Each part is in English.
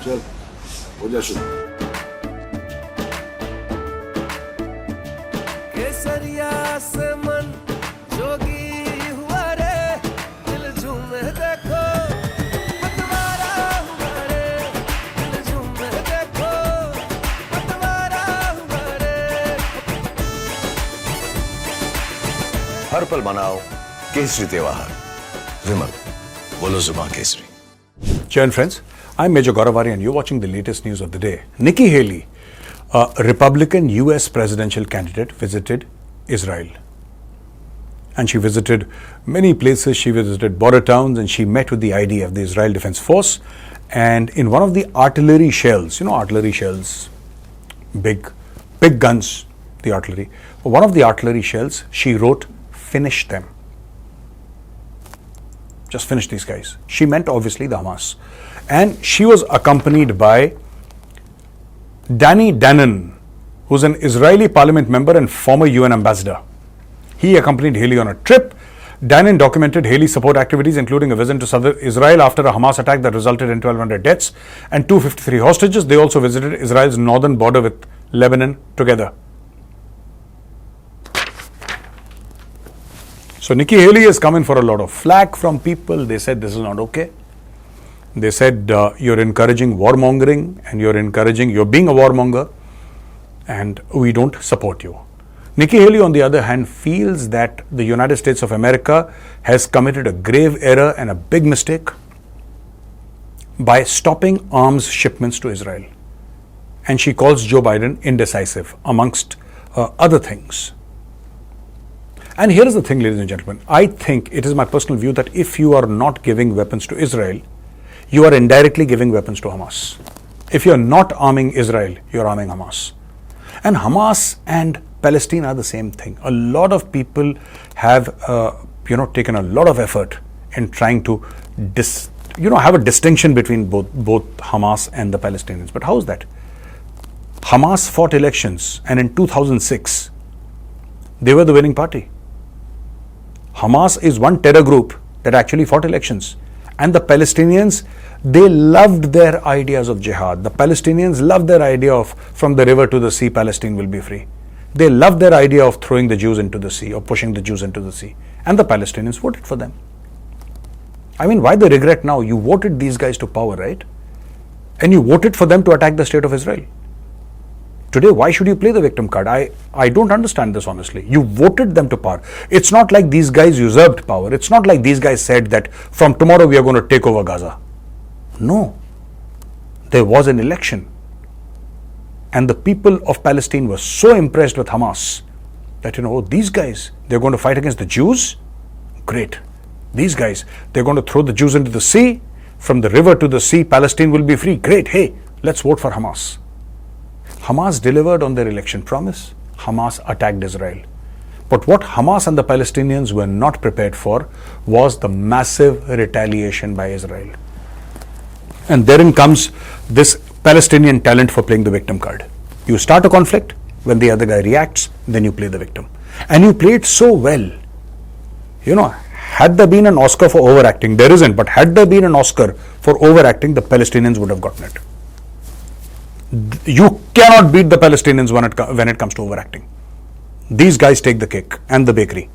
चल हो जा शुरू। केसरिया से मन जोगी हुआ रे, दिल झूमे देखो पतवारा हुआ रे, दिल झूमे देखो पतवारा हुआ रे। हर पल मनाओ केसरी त्योहार। रिमर्क, बोलो जुबान Kesari. Dear friends, I'm Major Gaurav Arya and you're watching the latest news of the day. Nikki Haley, a Republican US presidential candidate, visited Israel. And she visited many places. She visited border towns and she met with the IDF, the Israel Defense Force. And in one of the artillery shells, you know artillery shells, big guns, the artillery. One of the artillery shells, she wrote, "Finish them." Just finish these guys. She meant obviously the Hamas. And she was accompanied by Danny Danon, who's an Israeli parliament member and former UN ambassador. He accompanied Haley on a trip. Danon documented Haley's support activities, including a visit to southern Israel after a Hamas attack that resulted in 1,200 deaths and 253 hostages. They also visited Israel's northern border with Lebanon together. So Nikki Haley has come in for a lot of flack from people. They said this is not okay. They said you're encouraging warmongering and you're being a warmonger and we don't support you. Nikki Haley, on the other hand, feels that the United States of America has committed a grave error and a big mistake by stopping arms shipments to Israel. And she calls Joe Biden indecisive, amongst other things. And here is the thing, ladies and gentlemen. I think it is my personal view that if you are not giving weapons to Israel, you are indirectly giving weapons to Hamas. If you are not arming Israel, you are arming Hamas. And Hamas and Palestine are the same thing. A lot of people have, taken a lot of effort in trying to, have a distinction between both Hamas and the Palestinians. But how is that? Hamas fought elections, and in 2006, they were the winning party. Hamas is one terror group that actually fought elections. And the Palestinians, they loved their ideas of jihad. The Palestinians loved their idea of from the river to the sea, Palestine will be free. They loved their idea of throwing the Jews into the sea or pushing the Jews into the sea. And the Palestinians voted for them. I mean, why the regret now? You voted these guys to power, right? And you voted for them to attack the state of Israel. Today, why should you play the victim card? I don't understand this, honestly. You voted them to power. It's not like these guys usurped power. It's not like these guys said that from tomorrow we are going to take over Gaza. No. There was an election. And the people of Palestine were so impressed with Hamas that, these guys, they're going to fight against the Jews? Great. These guys, they're going to throw the Jews into the sea. From the river to the sea, Palestine will be free. Great. Hey, let's vote for Hamas. Hamas delivered on their election promise. Hamas attacked Israel. But what Hamas and the Palestinians were not prepared for was the massive retaliation by Israel. And therein comes this Palestinian talent for playing the victim card. You start a conflict, when the other guy reacts, then you play the victim. And you play it so well. Had there been an Oscar for overacting, there isn't, but had there been an Oscar for overacting, the Palestinians would have gotten it. You cannot beat the Palestinians when it comes to overacting. These guys take the cake and the bakery.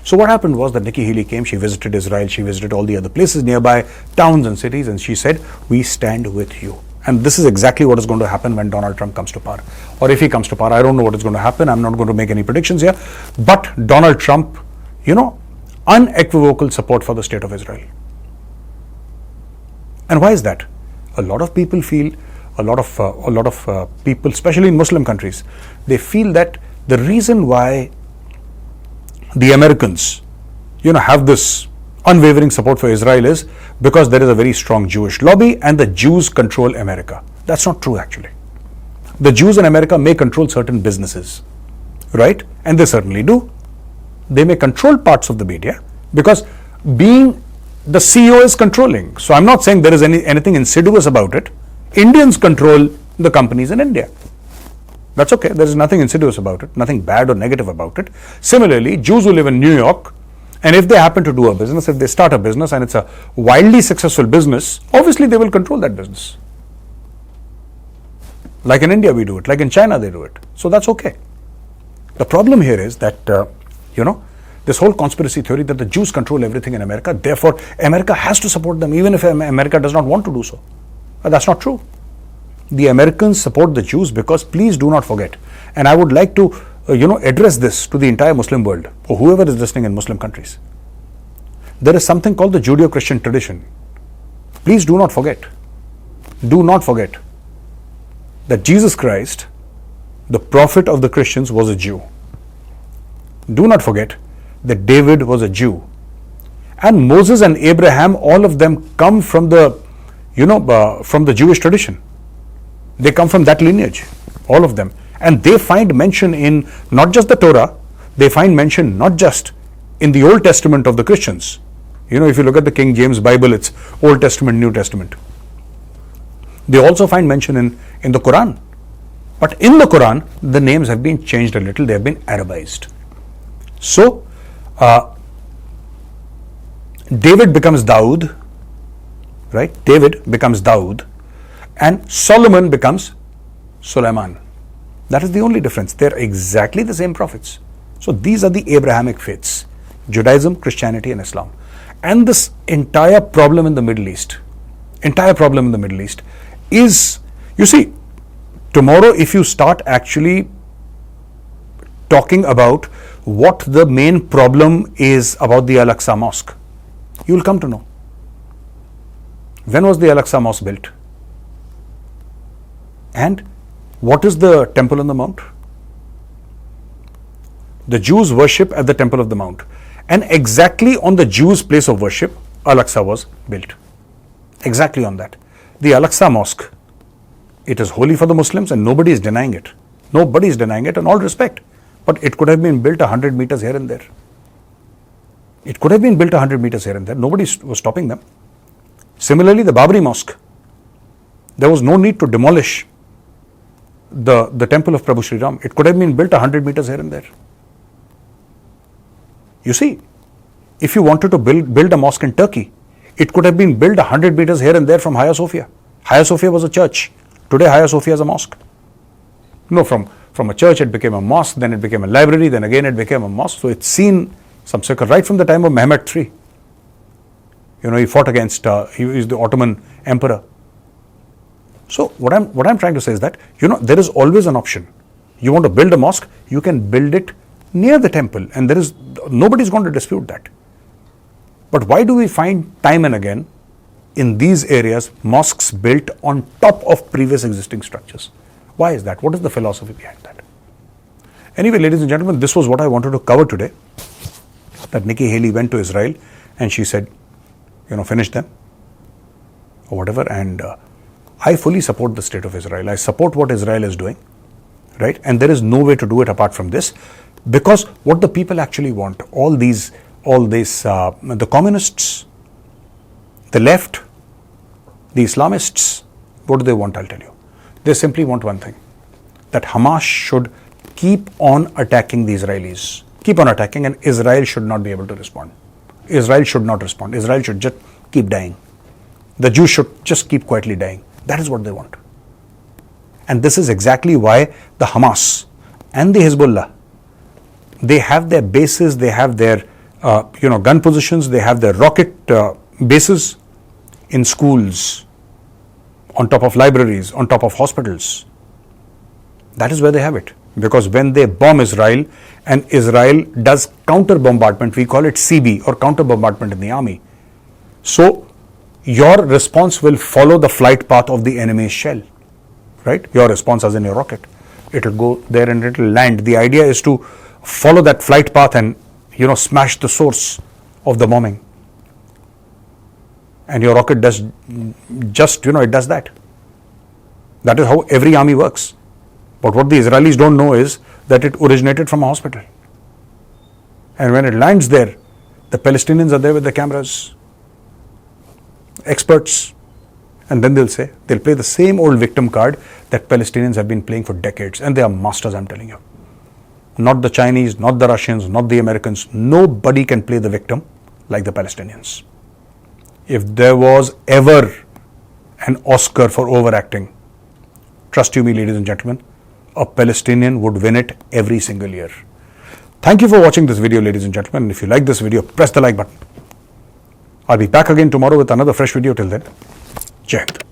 So what happened was that Nikki Haley came, she visited Israel, she visited all the other places nearby, towns and cities, and she said, we stand with you. And this is exactly what is going to happen when Donald Trump comes to power. Or if he comes to power, I don't know what is going to happen. I'm not going to make any predictions here. But Donald Trump, unequivocal support for the state of Israel. And why is that? A lot of people feel, a lot of people, especially in Muslim countries, they feel that the reason why the Americans, have this unwavering support for Israel is because there is a very strong Jewish lobby and the Jews control America. That's not true, actually. The Jews in America may control certain businesses, right? And they certainly do. They may control parts of the media because being the CEO is controlling. So I'm not saying there is anything insidious about it. Indians control the companies in India. That's okay. There is nothing insidious about it, nothing bad or negative about it. Similarly, Jews who live in New York, and if they happen to do a business, if they start a business and it's a wildly successful business, obviously they will control that business. Like in India we do it, like in China they do it. So that's okay. The problem here is that, this whole conspiracy theory that the Jews control everything in America, therefore America has to support them even if America does not want to do so. That's not true. The Americans support the Jews because, please do not forget, and I would like to, address this to the entire Muslim world or whoever is listening in Muslim countries. There is something called the Judeo-Christian tradition. Please do not forget that Jesus Christ, the prophet of the Christians, was a Jew. Do not forget that David was a Jew. And Moses and Abraham, all of them come from the, from the Jewish tradition. They come from that lineage, all of them. And they find mention in not just the Torah, they find mention not just in the Old Testament of the Christians. If you look at the King James Bible, it's Old Testament, New Testament. They also find mention in the Quran. But in the Quran, the names have been changed a little, they have been Arabized. So, David becomes Dawood, right? David becomes Dawood, and Solomon becomes Sulaiman. That is the only difference. They're exactly the same prophets. So these are the Abrahamic faiths: Judaism, Christianity, and Islam. And this entire problem in the Middle East is, you see, tomorrow if you start actually talking about what the main problem is about the Al-Aqsa Mosque, you will come to know. When was the Al-Aqsa Mosque built? And what is the Temple on the Mount? The Jews worship at the Temple of the Mount. And exactly on the Jews' place of worship, Al-Aqsa was built. Exactly on that. The Al-Aqsa Mosque, it is holy for the Muslims and nobody is denying it. Nobody is denying it, in all respect. But it could have been built 100 meters here and there. It could have been built 100 meters here and there. Nobody was stopping them. Similarly, the Babri Mosque, there was no need to demolish the temple of Prabhu Sri Ram. It could have been built 100 meters here and there. You see, if you wanted to build a mosque in Turkey, it could have been built 100 meters here and there from Hagia Sophia. Hagia Sophia was a church. Today, Hagia Sophia is a mosque. No, from a church, it became a mosque, then it became a library, then again it became a mosque. So it's seen some circle right from the time of Mehmed III. He fought against, he is the Ottoman emperor. So what I'm trying to say is that, there is always an option. You want to build a mosque, you can build it near the temple, and nobody's going to dispute that. But why do we find time and again in these areas mosques built on top of previous existing structures? Why is that? What is the philosophy behind that? Anyway, ladies and gentlemen, this was what I wanted to cover today. That Nikki Haley went to Israel and she said, finish them or whatever. And I fully support the state of Israel. I support what Israel is doing, right? And there is no way to do it apart from this, because what the people actually want, all these, the communists, the left, the Islamists, what do they want? I'll tell you. They simply want one thing, that Hamas should keep on attacking the Israelis, keep on attacking, and Israel should not be able to respond. Israel should not respond. Israel should just keep dying. The Jews should just keep quietly dying. That is what they want. And this is exactly why the Hamas and the Hezbollah, they have their bases, they have their gun positions, they have their rocket bases in schools, on top of libraries, on top of hospitals. That is where they have it. Because when they bomb Israel and Israel does counter bombardment, we call it CB or counter bombardment in the army. So your response will follow the flight path of the enemy's shell, right? Your response as in your rocket. It will go there and it will land. The idea is to follow that flight path and, smash the source of the bombing. And your rocket does just, it does that. That is how every army works. But what the Israelis don't know is that it originated from a hospital. And when it lands there, the Palestinians are there with the cameras, experts, and then they'll play the same old victim card that Palestinians have been playing for decades. And they are masters, I'm telling you. Not the Chinese, not the Russians, not the Americans. Nobody can play the victim like the Palestinians. If there was ever an Oscar for overacting, Trust you me, ladies and gentlemen, a Palestinian would win it every single year. Thank you for watching this video, ladies and gentlemen. If you like this video, press the like button. I'll be back again tomorrow with another fresh video. Till then, Jai Hind.